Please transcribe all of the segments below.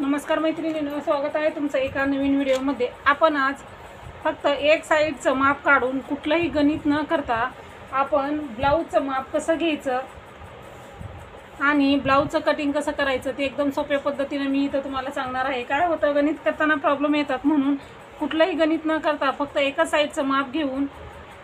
नमस्कार मैत्रिणींनो, स्वागत आहे तुमचं एका नवीन व्हिडिओमध्ये। आपण आज फक्त एक साईडचं माप काढून कुठलंही गणित न करता आपण ब्लाऊजचं माप कसं घ्यायचं आणि ब्लाऊजचं कटिंग कसं करायचं ते एकदम सोप्या पद्धतीने मी इथं तुम्हाला सांगणार आहे। काय होतं, गणित करताना प्रॉब्लेम येतात, म्हणून कुठलंही गणित न करता फक्त एकाच साईडचं माप घेऊन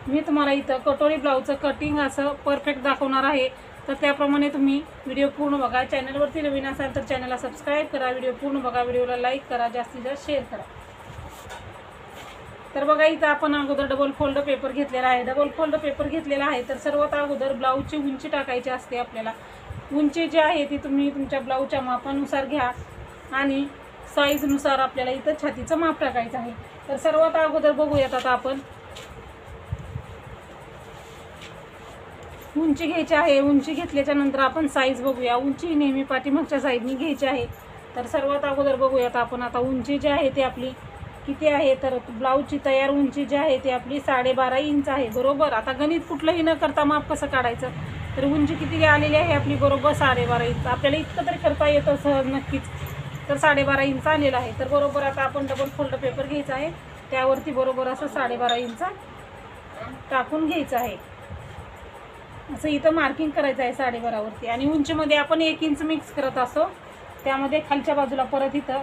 मी तुम्हाला इथं कटोरी ब्लाऊजचं कटिंग असं परफेक्ट दाखवणार आहे। तर त्याप्रमाणे तुम्ही व्हिडिओ पूर्ण बघा। चॅनलवरती नवीन असाल तर चॅनलला सबस्क्राईब करा, व्हिडिओ पूर्ण बघा, व्हिडिओला लाईक करा, जास्तीत जास्त शेअर करा। तर बघा, इथं आपण अगोदर डबल फोल्ड पेपर घेतलेला आहे। डबल फोल्ड पेपर घेतलेला आहे तर सर्वात अगोदर ब्लाऊजची उंची टाकायची असते आपल्याला। उंची जी आहे ती तुम्ही तुमच्या ब्लाऊजच्या मापानुसार घ्या आणि साईजनुसार आपल्याला इथं छातीचं माप टाकायचं आहे। तर सर्वात अगोदर बघूयात आता आपण उंची घ्यायची आहे। उंची घेतल्याच्या नंतर आपण साईज बघूया। उंची नेहमी पाठीमागच्या साईडनी घ्यायची आहे। तर सर्वात अगोदर बघूयात आपण आता उंची जी आहे ती आपली किती आहे। तर ब्लाऊजची तयार उंची जी आहे ती आपली 12.5 इंच आहे, बरोबर। आता गणित कुठलंही न करता माप कसं काढायचं, तर उंची किती आलेली आहे आपली, बरोबर 12.5 इंच। आपल्याला इतकं तरी करता येतं सहज नक्कीच, तर 12.5 इंच आलेलं आहे। तर बरोबर आता आपण डबल फोल्ड पेपर घ्यायचा आहे, त्यावरती बरोबर असं 12.5 इंच टाकून घ्यायचं आहे। असं इथं मार्किंग करायचं आहे 12.5 वरती। आणि उंचीमध्ये आपण 1 इंच मिक्स करत असो, त्यामध्ये खालच्या बाजूला परत इथं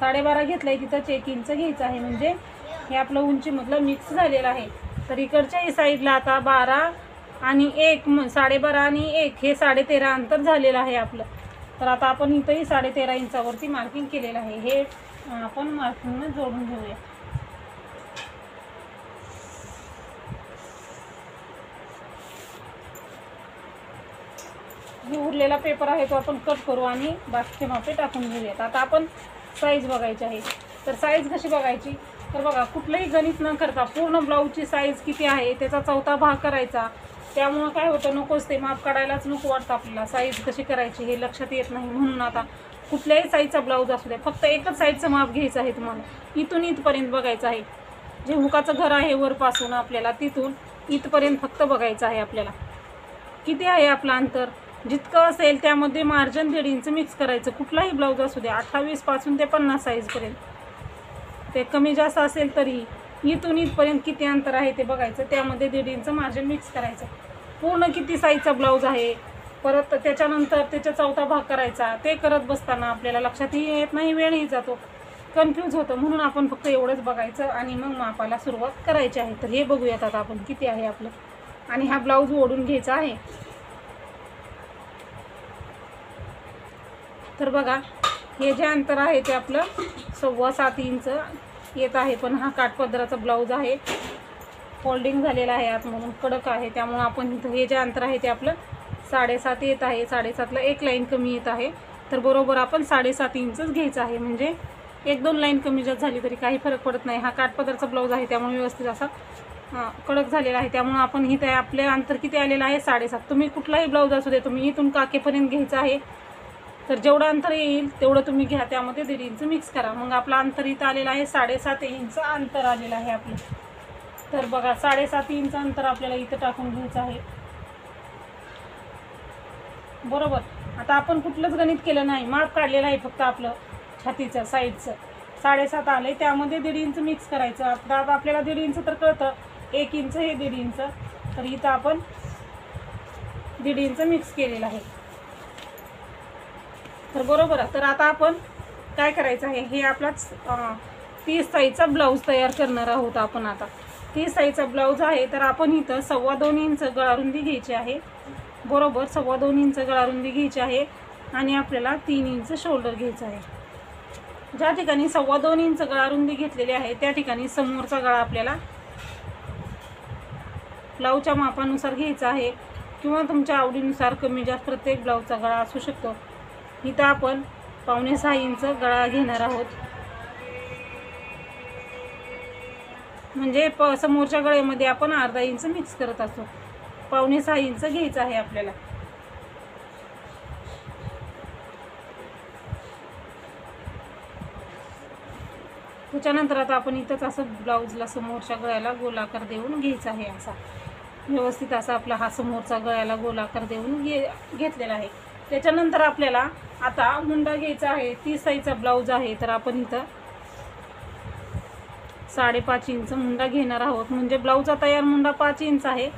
12.5 घेतलंय, तिथंच 1 इंच घ्यायचं आहे, म्हणजे हे आपलं उंचीमधलं मिक्स झालेलं आहे। तर इकडच्याही साईडला आता 12 आणि 1 12.5 आणि 1 हे 13.5 अंतर झालेलं आहे आपलं। तर आता आपण इथंही 13.5 इंचावरती मार्किंग केलेलं आहे, हे आपण मार्किंगनं जोडून घेऊया। हे उरलेला पेपर आहे तो आपण कट करू आणि बाकीचे मापे टाकून घेऊयात। आता आपण साईज बघायची आहे। तर साईज कशी बघायची, तर बघा, कुठलंही गणित न करता पूर्ण ब्लाऊजची साईज किती आहे त्याचा 4था भाग करायचा। त्यामुळं काय होतं, नकोच ते माप काढायलाच नको वाटतं आपल्याला, साईज कशी करायची हे लक्षात येत नाही। म्हणून आता कुठल्याही साईजचा ब्लाऊज असू द्या, फक्त एकच साईजचं माप घ्यायचं आहे तुम्हाला। इथून इथपर्यंत बघायचं आहे, जे हुकाचं घर आहे वरपासून आपल्याला तिथून इथपर्यंत फक्त बघायचं आहे आपल्याला किती आहे आपलं अंतर। जितकं असेल त्यामध्ये मार्जिन 1.5 इंच मिक्स करायचं। कुठलाही ब्लाऊज असू द्या, 28 पासून ते 50 साईजपर्यंत, ते कमी जास्त असेल तरी इथून इथपर्यंत किती अंतर आहे ते बघायचं, त्यामध्ये 1.5 इंच मार्जिन मिक्स करायचं। पूर्ण किती साईजचा ब्लाऊज आहे, परत त्याच्यानंतर त्याचा 4था भाग करायचा। ते करत बसताना आपल्याला लक्षातही येत नाही, वेळही जातो, कन्फ्यूज होतं, म्हणून आपण फक्त एवढंच बघायचं आणि मग मापाला सुरुवात करायची आहे। तर हे बघूयात आता आपण किती आहे आपलं, आणि हा ब्लाऊज ओढून घ्यायचा आहे। तर बघा, हे जे अंतर आहे ते आपलं 7.25 इंच येत आहे, पण हा काठपदराचा ब्लाऊज आहे, फोल्डिंग झालेला आहे आत म्हणून कडक आहे, त्यामुळे आपण हे जे अंतर आहे ते आपलं 7.5 येत आहे। 7.5ला 1 लाईन कमी येत आहे, तर बरोबर आपण 7.5 इंचच घ्यायचं आहे, म्हणजे 1-2 लाईन कमी जास्त झाली तरी काही फरक पडत नाही। हा काठपदराचा ब्लाऊज आहे त्यामुळे व्यवस्थित असा कडक झालेला आहे, त्यामुळे आपण इथे आपले अंतर किती आलेलं आहे 7.5। तुम्ही कुठलाही ब्लाऊज असू दे, तुम्ही इथून काकेपर्यंत घ्यायचं आहे, तर जेवढं अंतर येईल तेवढं तुम्ही घ्या, त्यामध्ये 1.5 इंच मिक्स करा। मग आपलं अंतर इथं आलेलं आहे 7.5 इंच अंतर आलेलं आहे आपलं। तर बघा, 7.5 इंच अंतर आपल्याला इथं टाकून घ्यायचं आहे, बरोबर। आता आपण कुठलंच गणित केलं नाही, माप काढलेलं आहे फक्त आपलं छातीचं साईडचं 7.5 आलंय, त्यामध्ये 1.5 इंच मिक्स करायचं। आता आपल्याला 1.5 इंच तर कळतं, 1 इंच हे 1.5 इंच, तर इथं आपण 1.5 इंच मिक्स केलेलं आहे, तर बरोबर। तर आता आपण काय करायचं आहे, हे आपलाच 30 साईजचा ब्लाऊज तयार करणार आहोत आपण। आता 30 साईजचा ब्लाऊज आहे, तर आपण इथं 2.25 इंच गळारुंदी घ्यायची आहे, बरोबर। 2.25 इंच गळारुंदी घ्यायची आहे आणि आपल्याला 3 इंच शोल्डर घ्यायचं आहे। ज्या ठिकाणी 2.25 इंच गळारुंदी घेतलेली आहे त्या ठिकाणी समोरचा गळा आपल्याला ब्लाऊजच्या मापानुसार घ्यायचा आहे, किंवा तुमच्या आवडीनुसार कमी जास्त प्रत्येक ब्लाऊजचा गळा असू शकतो। इथं आपण 5.25 इंच गळा घेणार आहोत, म्हणजे समोरच्या गळ्यामध्ये आपण अर्धा इंच मिक्स करत असतो। 5.25 इंच घ्यायचं आहे आपल्याला। त्याच्यानंतर आता आपण इथंच असं ब्लाऊजला समोरच्या गळ्याला गोलाकार देऊन घ्यायचा आहे, असा व्यवस्थित असा आपला हा समोरचा गळ्याला गोलाकार देऊन घेतलेला आहे। त्याच्यानंतर आपल्याला आता मुंडा घ्यायचा आहे, 30 साईजचा ब्लाऊज आहे, तर आपण इथं 5.5 इंच मुंडा घेणार आहोत. म्हणजे ब्लाऊजचा तयार मुंडा 5 इंच आहे,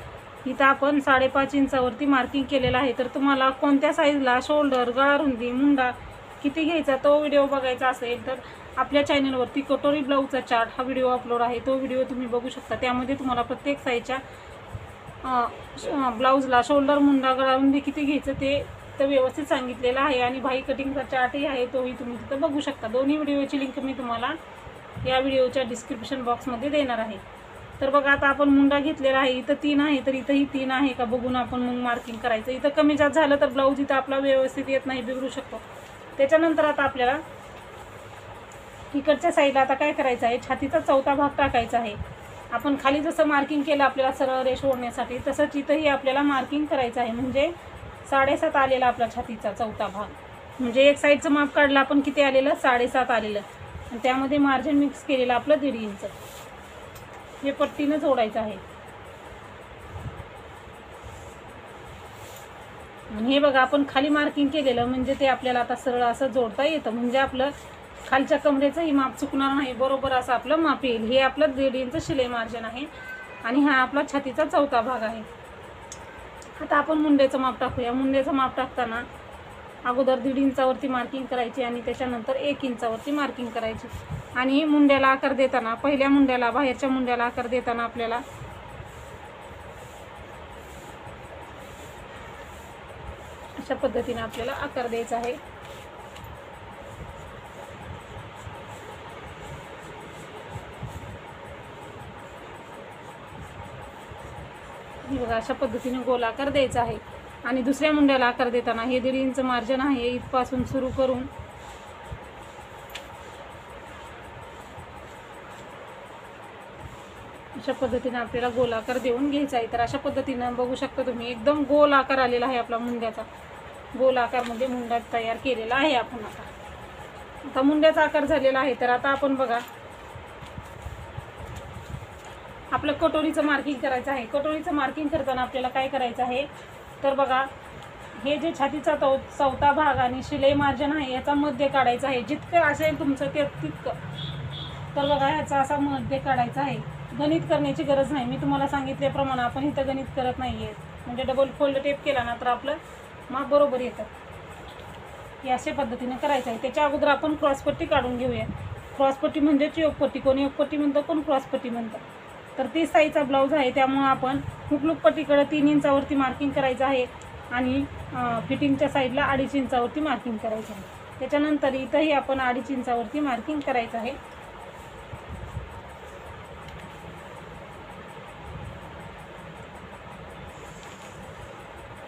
इथं आपण 5.5 इंचावरती मार्किंग केलेलं आहे. तर तुम्हाला कोणत्या साईजला शोल्डर, गळा रुंदी, मुंडा किती घ्यायचा तो व्हिडिओ बघायचा असेल तर आपल्या चॅनलवरती कटोरी ब्लाऊजचा चार्ट हा व्हिडिओ अपलोड आहे, तो व्हिडिओ तुम्ही बघू शकता. त्यामध्ये तुम्हाला प्रत्येक साईजच्या ब्लाऊजला शोल्डर, मुंडा, गळा रुंदी किती घ्यायचं ते तर व्यवस्थित सांगितलेलं आहे. आणि भाई कटिंगचा चार्टही आहे, तोही तुम्ही तिथं बघू शकता. दोन्ही व्हिडिओची लिंक मी तुम्हाला या व्हिडिओच्या डिस्क्रिप्शन बॉक्समध्ये देणार आहे. तर बघा आता आपण मुंडा घेतलेला आहे, इथं 3 आहे तर इथंही 3 आहे का बघून आपण मग मार्किंग करायचं. इथं कमी जास्त झालं तर ब्लाऊज इथं आपला व्यवस्थित येत नाही, बिघडू शकतो. त्याच्यानंतर आता आपल्याला इकडच्या साईडला आता काय करायचं आहे, छातीचा चौथा भाग टाकायचा आहे. आपण खाली जसं मार्किंग केलं आपल्याला सरळ रेष ओढण्यासाठी, तसंच इथंही आपल्याला मार्किंग करायचं आहे. म्हणजे 7.5 आलेला आपला छातीचा चौथा भाग. म्हणजे एक साईडचं माप काढलं आपण, किती आलेलं, 7.5 आलेलं. आणि त्यामध्ये मार्जिन मिक्स केलेलं आपलं 1.5 इंच. हे पट्टीनं जोडायचं आहे. आणि हे बघा आपण खाली मार्किंग केलेलं म्हणजे ते आपल्याला आता सरळ असं जोडता येतं. म्हणजे आपलं खालच्या कमरेचंही माप चुकणार नाही, बरोबर असं आपलं माप येईल. हे आपलं 1.5 इंच शिलाई मार्जिन आहे आणि हा आपला छातीचा चौथा भाग आहे. आता आपण मुंड्याचं माप टाकूया. मुंड्याचं माप टाकताना अगोदर 1.5 इंचावरती मार्किंग करायची आणि त्याच्यानंतर 1 इंचावरती मार्किंग करायची. आणि मुंड्याला आकार देताना, पहिल्या मुंड्याला, बाहेरच्या मुंड्याला आकार देताना आपल्याला अशा पद्धतीने आपल्याला आकार द्यायचा आहे. बघा अशा पद्धतीने गोल आकार द्यायचा आहे. आणि दुसऱ्या मुंड्याला आकार देताना हे 1.5 इंच मार्जिन आहे, इथपासून सुरू करून अशा पद्धतीने आपल्याला गोल आकार देऊन घ्यायचा आहे. तर अशा पद्धतीनं बघू शकता तुम्ही एकदम गोल आकार आलेला आहे आपला मुंड्याचा. गोल आकार म्हणजे मुंडा तयार केलेला आहे आपण. आता मुंड्याचा आकार झालेला आहे. तर आता आपण बघा आपलं कटोरीचं मार्किंग करायचं आहे. कटोरीचं मार्किंग करताना आपल्याला काय करायचं आहे, तर बघा हे जे छातीचा चौथा भाग आणि शिलाई मार्जिन आहे याचा मध्य काढायचा आहे. जितकं असेल तुमचं ते तितकं. तर बघा ह्याचा असा मध्य काढायचा आहे. गणित करण्याची गरज नाही, मी तुम्हाला सांगितल्याप्रमाणे आपण इथं गणित करत नाही आहे. म्हणजे डबल फोल्ड टेप केला ना तर आपलं माप बरोबर येतं. हे अशा पद्धतीने करायचं आहे. त्याच्या अगोदर आपण क्रॉसपट्टी काढून घेऊया. क्रॉसपट्टी म्हणजेच योगपट्टी, कोण योगपट्टी म्हणतं, कोण क्रॉसपट्टी म्हणतं. तर 30 साईजचा ब्लाऊज आहे, त्यामुळं आपण हुकलूक पट्टीकडे 3 इंचावरती मार्किंग करायचं आहे आणि फिटिंगच्या साईडला 2.5 इंचावरती मार्किंग करायचं आहे. त्याच्यानंतर इथंही आपण 2.5 इंचावरती मार्किंग करायचं आहे.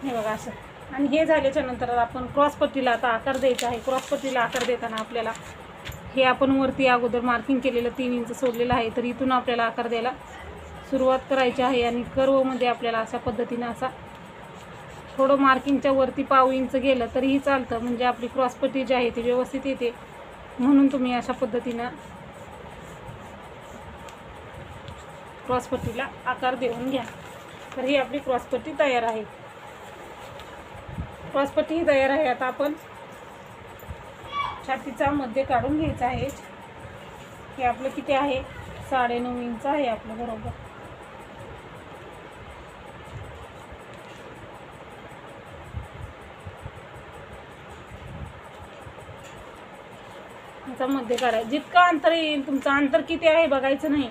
हे बघा असं. आणि हे झाल्याच्या नंतर आपण क्रॉसपट्टीला आता आकार द्यायचा आहे. क्रॉसपट्टीला आकार देताना आपल्याला हे आपण वरती अगोदर मार्किंग केलेलं 3 इंच सोडलेलं आहे, तर इथून आपल्याला आकार द्यायला सुरुवात करायची आहे. आणि कर्वमध्ये आपल्याला अशा पद्धतीनं असा थोडं मार्किंगच्या वरती 1/2 इंच गेलं तरीही चालतं. म्हणजे आपली क्रॉसपट्टी जी आहे ती व्यवस्थित येते. म्हणून तुम्ही अशा पद्धतीनं क्रॉसपट्टीला आकार देऊन घ्या. तर ही आपली क्रॉसपट्टी तयार आहे. क्रॉसपट्टी ही तयार आहे. आता आपण छातीचा मध्य काढून घ्यायचा आहे. हे आपलं किती आहे, 9.5 इंच आहे आपलं बरोबर. ह्याचा मध्य काढायचं. जितकं अंतर येईल, तुमचं अंतर किती आहे बघायचं नाही,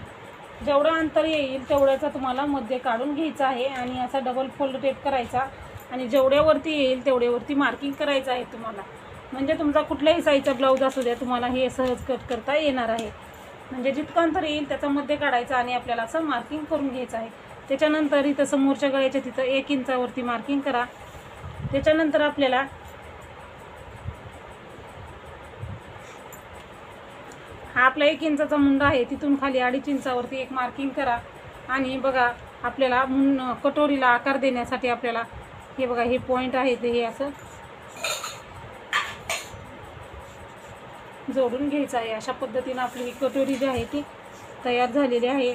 जेवढं अंतर येईल तेवढ्याचा तुम्हाला मध्य काढून घ्यायचा आहे. आणि असा डबल फोल्ड टेप करायचा आणि जेवढ्यावरती येईल तेवढ्यावरती मार्किंग करायचं आहे तुम्हाला. म्हणजे तुमचा कुठल्याही साईजचा ब्लाऊज असू द्या, तुम्हाला हे सहज कट करता येणार आहे. म्हणजे जितकं अंतर येईल त्याचा मध्य काढायचा आणि आपल्याला असं मार्किंग करून घ्यायचं आहे. त्याच्यानंतर इथं समोरच्या गळ्याच्या तिथं 1 इंचावरती मार्किंग करा. त्याच्यानंतर आपल्याला हा आपला 1 इंचाचा मुंडा आहे, तिथून खाली 2.5 इंचावरती एक मार्किंग करा. आणि बघा आपल्याला कटोरीला आकार देण्यासाठी आपल्याला हे बघा हे पॉईंट आहे ते हे असं जोडून घ्यायचं आहे. अशा पद्धतीनं आपली ही कटोरी जी आहे ती तयार झालेली आहे.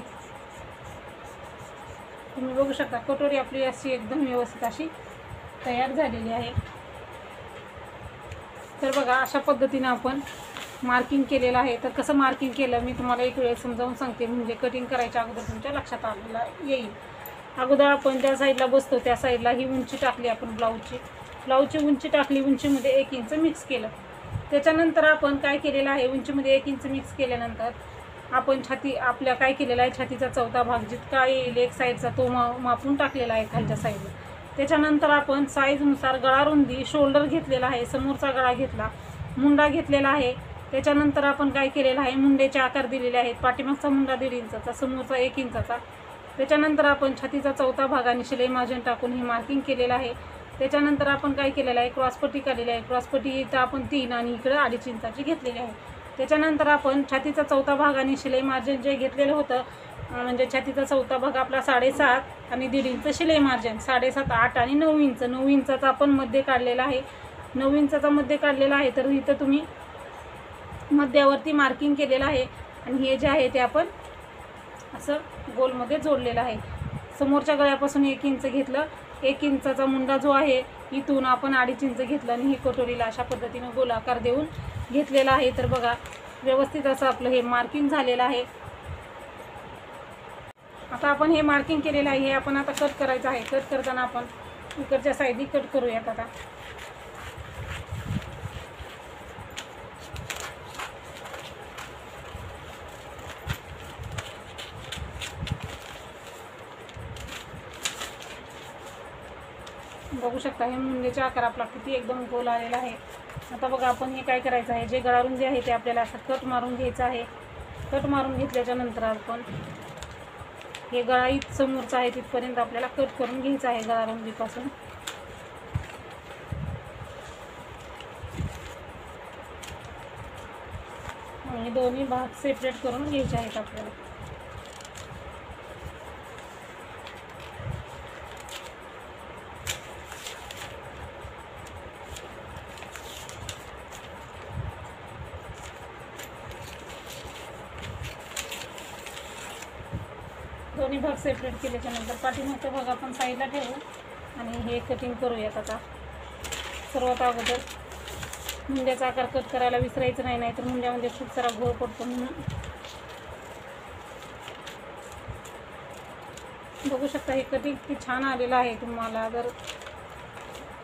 तुम्ही बघू शकता कटोरी आपली अशी एकदम व्यवस्थित अशी तयार झालेली आहे. तर बघा अशा पद्धतीने आपण मार्किंग केलेलं आहे. तर कसं मार्किंग केलं मी तुम्हाला एक वेळ समजावून सांगते, म्हणजे कटिंग करायच्या अगोदर तुमच्या लक्षात आलेलं येईल. अगोदर आपण ज्या साईडला बसतो त्या साईडला ही उंची टाकली आपण ब्लाऊजची उंची टाकली, उंचीमध्ये 1 इंच मिक्स केलं. त्याच्यानंतर आपण काय केलेलं आहे, उंचीमध्ये 1 इंच मिक्स केल्यानंतर आपण छाती आपल्या काय केलेला आहे, छातीचा चौथा भाग जितका येईल एक साईडचा तो मापून टाकलेला आहे खालच्या साईडला. त्याच्यानंतर आपण साईजनुसार गळा रुंदी शोल्डर घेतलेला आहे, समोरचा गळा घेतला, मुंडा घेतलेला आहे. त्याच्यानंतर आपण काय केलेलं आहे, मुंड्याचे आकार दिलेले आहेत. पाठीमागचा मुंडा 1.5 इंचाचा, समोरचा 1 इंचाचा. त्याच्यानंतर आपण छातीचा चौथा भाग आणि शिलाई मार्जिन टाकून ही मार्किंग केलेलं आहे. त्याच्यानंतर आपण काय केलेलं आहे, क्रॉसपट्टी काढलेली आहे. क्रॉसपट्टी इथं आपण 3 आणि इकडं 2.5 इंचाची घेतलेली आहे. त्याच्यानंतर आपण छातीचा चौथा भाग आणि शिलाई मार्जिन जे घेतलेलं होतं, म्हणजे छातीचा चौथा भाग आपला 7.5 आणि 1.5 इंच शिलाई मार्जिन, 7.5, 8 आणि 9 इंच. 9 इंचाचा आपण मध्ये काढलेला आहे. 9 इंचाचा मध्ये काढलेला आहे. तर इथं तुम्ही मध्यावरती मार्किंग केलेलं आहे आणि हे जे आहे ते आपण असं गोलमध्ये जोडलेलं आहे. समोरच्या गळ्यापासून 1 इंच घेतलं. 1 इंचाचा मुंडा जो आहे इथून आपण 2.5 इंच घेतलं आणि ही कटोरीला अशा पद्धतीनं गोलाकार देऊन घेतलेला आहे. तर बघा व्यवस्थित असं आपलं हे मार्किंग झालेलं आहे. आता आपण हे मार्किंग केलेलं आहे, हे आपण आता कट करायचं आहे. कट करताना आपण इकडच्या साईडनी कट करूयात. आता बघू शकता हे मुंड्याचा आकार आपला किती एकदम गोल आलेला आहे. आता बघा आपण हे काय करायचं आहे, जे गळारुंदी आहे ते आपल्याला असं कट मारून घ्यायचं आहे. कट मारून घेतल्याच्या नंतर आपण हे गळा इथं समोरचा आहे तिथपर्यंत आपल्याला कट करून घ्यायचं आहे गळारुंदीपासून. आणि दोन्ही भाग सेपरेट करून घ्यायचे आहेत आपल्याला. दोन्ही भाग सेपरेट केल्याच्या नंतर पाठीमागचा भाग आपण साईडला ठेवू आणि हे कटिंग करूयात. आता सर्वात अगोदर मुंड्याचा आकार कट करायला विसरायचं नाही, नाहीतर मुंड्यामध्ये खूप सारा घोळ पडतो. म्हणून बघू शकता हे कटिंग किती छान आलेलं आहे. तुम्हाला जर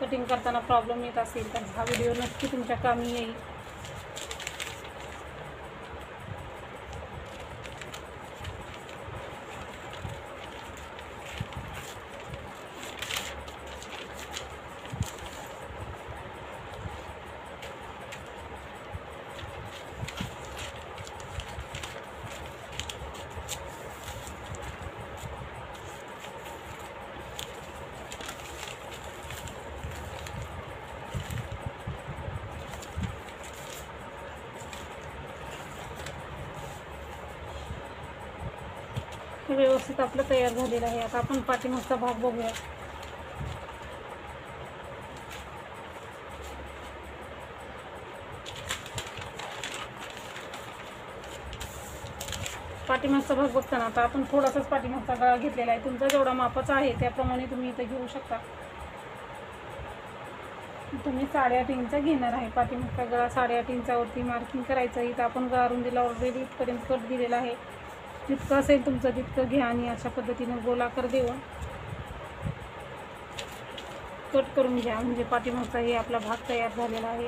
कटिंग करताना प्रॉब्लेम येत असेल तर हा व्हिडिओ नक्की तुमच्या कामी येईल. हे व्यवस्थित आपलं तयार झालेलं आहे. आता आपण पाठीमागचा भाग बघूया. पाठीमागचा भाग बघताना आता आपण थोडासाच पाठीमागचा गळा घेतलेला आहे. तुमचा जेवढा मापाचा आहे त्याप्रमाणे तुम्ही इथं घेऊ शकता. तुम्ही 8.5 इंच घेणार आहे. पाठीमागचा गळा 8.5 इंचावरती मार्किंग करायचं. इथं आपण गळारुंदीला ऑलरेडी इथपर्यंत कट दिलेला आहे. जितकं असेल तुमचं तितकं घ्या आणि अशा पद्धतीने गोलाकार देऊन कट करून घ्या, म्हणजे पाठीमागचा हे आपला भाग तयार झालेला आहे.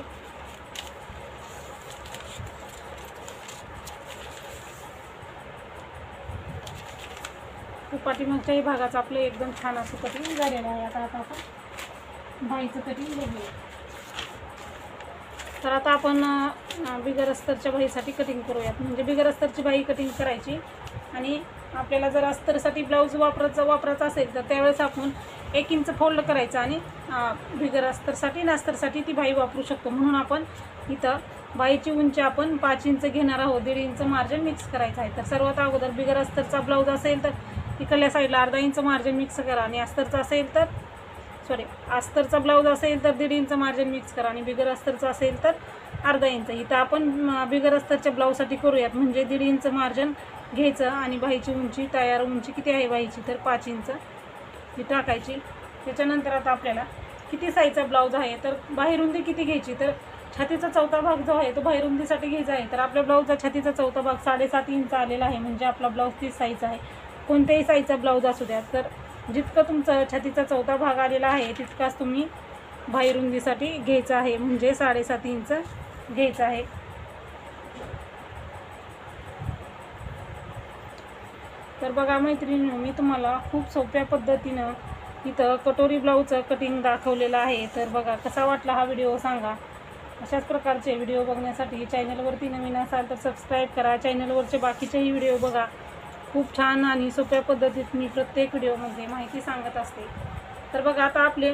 पाठीमागच्याही भागाचं आपलं एकदम छान असं कटिंग झालेलं आहे. आता आपण बाईचं कटिंग बघूया. तर आता आपण बिगर अस्तरच्या बाईसाठी कटिंग करूयात. म्हणजे बिगर अस्तरची बाई कटिंग करायची आणि आपल्याला जर अस्तरसाठी ब्लाऊज वापरायचा असेल तर त्यावेळेस आपण 1 इंच फोल्ड करायचं आणि बिगर अस्तरसाठी आणि अस्तरसाठी ती बाई वापरू शकतो. म्हणून आपण इथं बाईची उंची आपण 5 इंच घेणार आहोत. 1.5 इंच मार्जिन मिक्स करायचं आहे. तर सर्वात अगोदर बिगर अस्तरचा ब्लाऊज असेल तर इकडल्या साईडला 1/2 इंच मार्जिन मिक्स करा आणि अस्तरचा ब्लाऊज असेल तर 1.5 इंच मार्जिन मिक्स करा आणि बिगर अस्तरचा असेल तर 1/2 इंच. इथं आपण बिगर अस्तरच्या ब्लाऊजसाठी करूयात. म्हणजे 1.5 इंच मार्जिन घ्यायचं आणि बाईची उंची तयार उंची किती आहे बाईची तर 5 इंच ही टाकायची. त्याच्यानंतर आता आपल्याला किती साईजचा ब्लाऊज आहे तर बाहेर रुंदी किती घ्यायची तर छातीचा चौथा भाग जो आहे तो बाहेरुंदीसाठी घ्यायचा आहे. तर आपल्या ब्लाऊजचा छातीचा चौथा भाग 7.5 इंच आलेला आहे, म्हणजे आपला ब्लाऊज ती साईज आहे. कोणत्याही साईजचा ब्लाऊज असू द्या, तर जितकं तुमचा छातीचा चौथा भाग आलेला आहे तितकाच तुम्ही बाहेरुंदीसाठी घ्यायचा आहे, म्हणजे 7.5 इंच घ्यायचं आहे. तर बघा मैत्रिणी, मी तुम्हाला खूप सोप्या पद्धतीनं इथं कटोरी ब्लाऊजचं कटिंग दाखवलेलं आहे. तर बघा कसा वाटला हा व्हिडिओ सांगा. अशाच प्रकारचे व्हिडिओ बघण्यासाठी चॅनलवरती नवीन असाल तर सबस्क्राईब करा. चॅनलवरचे बाकीचेही व्हिडिओ बघा. खूप छान आणि सोप्या पद्धतीत मी प्रत्येक व्हिडिओमध्ये माहिती सांगत असते. तर बघा आता आपले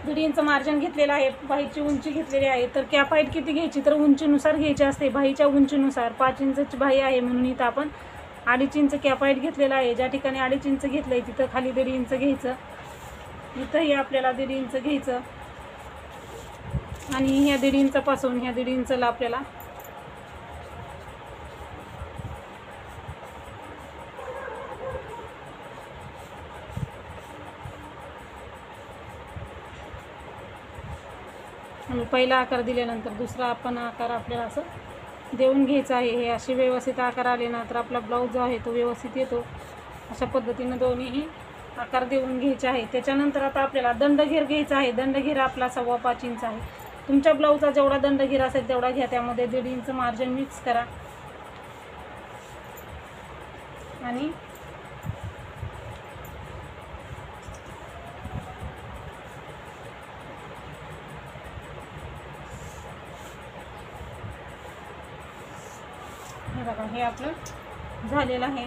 1.5 इंच मार्जिन घेतलेलं आहे, बाहीची उंची घेतलेली आहे. तर कॅप हाईट किती घ्यायची, तर उंचीनुसार घ्यायची असते. बाहीच्या उंचीनुसार 5 इंचची बाही आहे म्हणून इथं आपण 2.5 इंच कॅप हाईट घेतलेला आहे. ज्या ठिकाणी 2.5 इंच घेतलं आहे तिथं खाली 1.5 इंच घ्यायचं. इथंही आपल्याला 1.5 इंच घ्यायचं आणि ह्या 1.5 इंचापासून ह्या 1.5 इंचला आपल्याला आणि पहिला आकार दिल्यानंतर दुसरा आपण आकार आपल्याला असं देऊन घ्यायचा आहे. हे असे व्यवस्थित आकार आले ना तर आपला ब्लाऊज जो आहे तो व्यवस्थित येतो. अशा पद्धतीनं दोन्हीही आकार देऊन घ्यायचे आहे. त्याच्यानंतर आता आपल्याला दंडघेर घ्यायचा आहे. दंडघेर आपला 5.25 इंच आहे. तुमच्या ब्लाऊजचा जेवढा दंडघेर असेल तेवढा घ्या. त्यामध्ये 1.5 इंच मार्जिन मिक्स करा आणि हे बघा हे आपलं झालेलं आहे.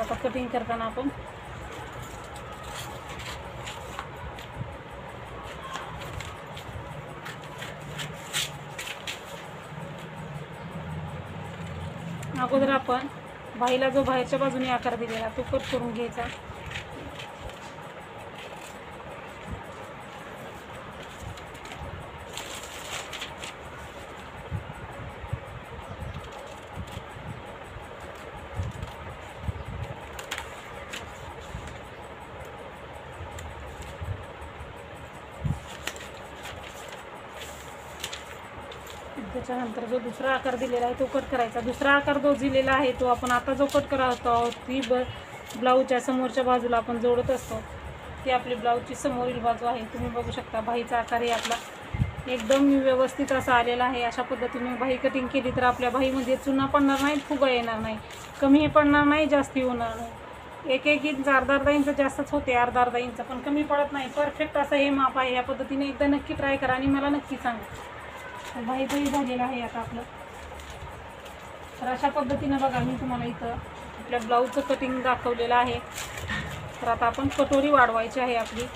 आता कटिंग करताना आपण अगोदर आपण बाहीला जो बाहेरच्या बाजूने आकार दिलेला तो कट करून घ्यायचा. त्याच्यानंतर जो दुसरा आकार दिलेला आहे तो कट करायचा. दुसरा आकार जो दिलेला आहे तो आपण आता जो कट करत आहोत ती ब्लाऊजच्या समोरच्या बाजूला आपण जोडत असतो. ती आपली ब्लाऊजची समोरील बाजू आहे. तुम्ही बघू शकता बाहीचा आकार हे आपला एकदम व्यवस्थित असा आलेला आहे. अशा पद्धतीने बाही कटिंग केली तर आपल्या बाहीमध्ये चुना पडणार नाही, फुगा येणार नाही, कमी पडणार नाही, जास्ती होणार नाही. 1-1 इंच अर्धा इंच जास्तच होते, अर्धा इंच पण कमी पडत नाही. परफेक्ट असं हे माप आहे. या पद्धतीने एकदा नक्की ट्राय करा आणि मला नक्की सांगा. बाहीतही झालेलं आहे आता आपलं. तर अशा पद्धतीनं बघा मी तुम्हाला इथं आपल्या ब्लाऊजचं कटिंग दाखवलेलं आहे. तर आता आपण कटोरी वाढवायची आहे आपली.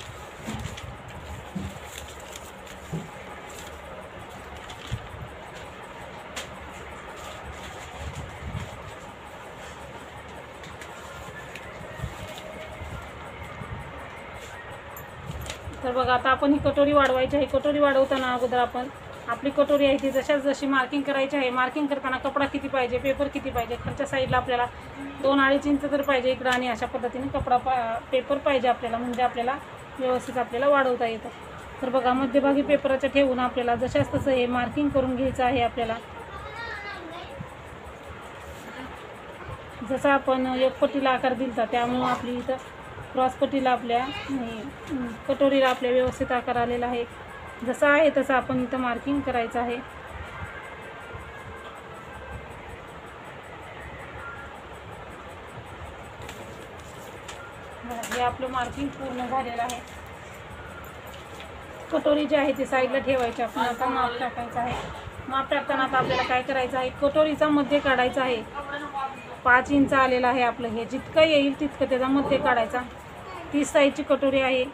तर बघा आता आपण ही कटोरी वाढवायची आहे. कटोरी वाढवताना अगोदर आपण आपली कटोरी आहे ती जशी मार्किंग करायची आहे. मार्किंग करताना कपडा किती पाहिजे, पेपर किती पाहिजे, खालच्या साईडला आपल्याला 2-2.5 इंच तर पाहिजे इकडं आणि अशा पद्धतीने कपडा पेपर पाहिजे आपल्याला, म्हणजे आपल्याला व्यवस्थित आपल्याला वाढवता येतं. तर बघा मध्यभागी पेपराच्या ठेवून आपल्याला जशाच तसं हे मार्किंग करून घ्यायचं आहे आपल्याला. जसा आपण एक पट्टीला आकार दिलता त्यामुळं आपली इथं क्रॉस पट्टीला आपल्या कटोरीला आपल्या व्यवस्थित आकार आलेला आहे. जसा आहे तसं आपण इथं मार्किंग करायचं आहे. हे आपलं मार्किंग पूर्ण झालेलं आहे. कटोरी जी आहे ती साईडला ठेवायची. आपण आता माप टाकायचं आहे. माप टाकताना आता आपल्याला काय करायचं आहे, कटोरीचा मध्ये काढायचा आहे. 5 इंच आलेला आहे आपलं. हे जितकं येईल तितकं त्याचा मध्ये काढायचा. 30 साईजची कटोरी आहे.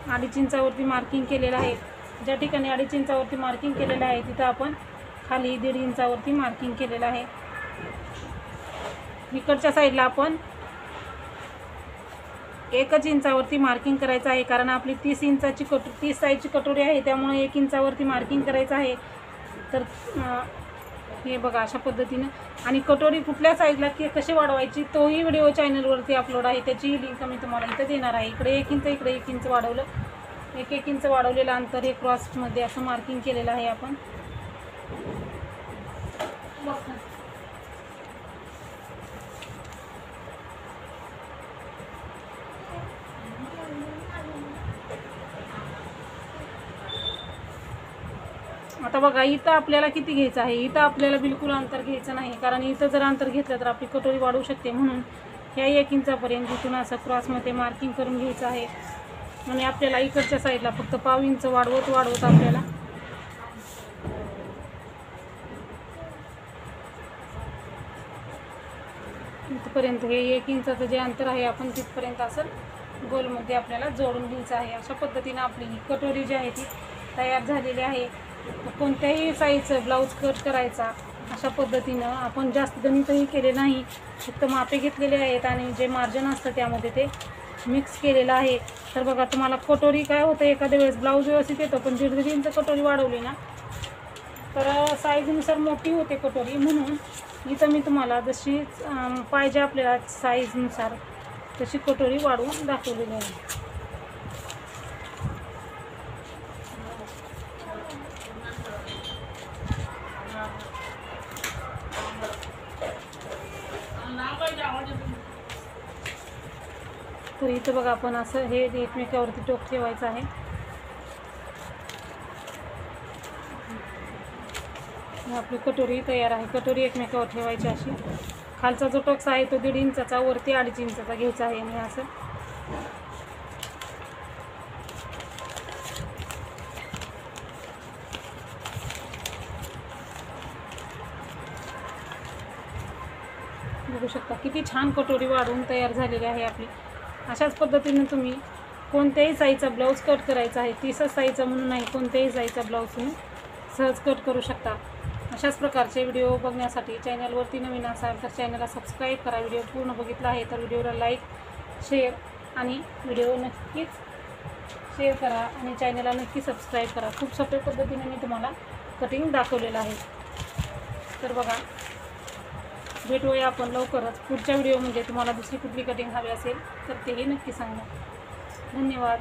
2.5 इंचावरती मार्किंग केलेलं आहे. ज्या ठिकाणी 2.5 इंचावरती मार्किंग केलेलं आहे तिथं आपण खाली 1.5 इंचावरती मार्किंग केलेलं आहे. इकडच्या साईडला आपण 1 इंचावरती मार्किंग करायचं आहे, कारण आपली 30 साईजची कटोरी आहे त्यामुळे 1 इंचावरती मार्किंग करायचं आहे. तर हे बघा अशा पद्धतीनं. आणि कटोरी कुठल्या साईजला कशी वाढवायची तोही व्हिडिओ चॅनलवरती अपलोड आहे. त्याची लिंक मी तुम्हाला इथं देणार आहे. इकडे 1 इंच, इकडे 1 इंच वाढवलं 1 इंच वाढवलेलं अंतर हे क्रॉसमध्ये असं मार्किंग केलेलं आहे आपण. आता बघा इथं आपल्याला किती घ्यायचं आहे. इथं आपल्याला बिलकुल अंतर घ्यायचं नाही, कारण इथं जर अंतर घेतलं तर आपली कटोरी वाढू शकते. म्हणून ह्या 1 इंचापर्यंत इथून असं क्रॉसमध्ये मार्किंग करून घ्यायचं आहे. आणि आपल्याला इकडच्या साईडला फक्त पाव इंच वाढवत आपल्याला इथपर्यंत हे 1 इंचाचं जे अंतर आहे आपण तिथपर्यंत असं गोलमध्ये आपल्याला जोडून घ्यायचं आहे. अशा पद्धतीनं आपली ही कटोरी जी आहे ती तयार झालेली आहे. कोणत्याही साईजचं ब्लाऊज कट करायचा अशा पद्धतीनं आपण जास्त गणितही केले नाही, फक्त मापे घेतलेले आहेत आणि जे मार्जिन असतं त्यामध्ये ते मिक्स केलेलं आहे. तर बघा तुम्हाला कटोरी काय होतं, एखाद्या वेळेस ब्लाऊज व्यवस्थित येतो पण 1.5 इंच कटोरी वाढवली ना तर साईजनुसार मोठी होते कटोरी. म्हणून इथं मी तुम्हाला जशी पाहिजे आपल्याला साईजनुसार तशी कटोरी वाढवून दाखवलेली आहे. तर इथं बघा आपण असं हे एकमेकावरती टोक ठेवायचं आहे. आपली कटोरी तयार आहे. कटोरी एकमेकावर ठेवायची अशी. खालचा जो टोक्स आहे तो 1.5 इंचाचा, वरती 2.5 इंचाचा घ्यायचा आहे. आणि असं बघू शकता किती छान कटोरी वाढवून तयार झालेली आहे आपली. अशाच पद्धतीने तुम्ही कोणत्याही साईजचा ब्लाऊज कट करायचा आहे, 30च साईजचा म्हणून नाही, कोणत्याही साईजचा ब्लाऊज तुम्ही सहज कट करू शकता. अशाच प्रकारचे व्हिडिओ बघण्यासाठी चॅनलवरती नवीन असाल तर चॅनलला सबस्क्राईब करा. व्हिडिओ पूर्ण बघितला आहे तर व्हिडिओला लाईक, शेअर आणि व्हिडिओ नक्कीच शेअर करा आणि चॅनलला नक्की सबस्क्राईब करा. खूप सोप्या पद्धतीने मी तुम्हाला कटिंग दाखवलेलं आहे. तर बघा, भेटूया आपण लवकरच पुढच्या व्हिडिओमध्ये. तुम्हाला दुसरी कुठली कटिंग हवी असेल तर तेही नक्की सांगा. धन्यवाद.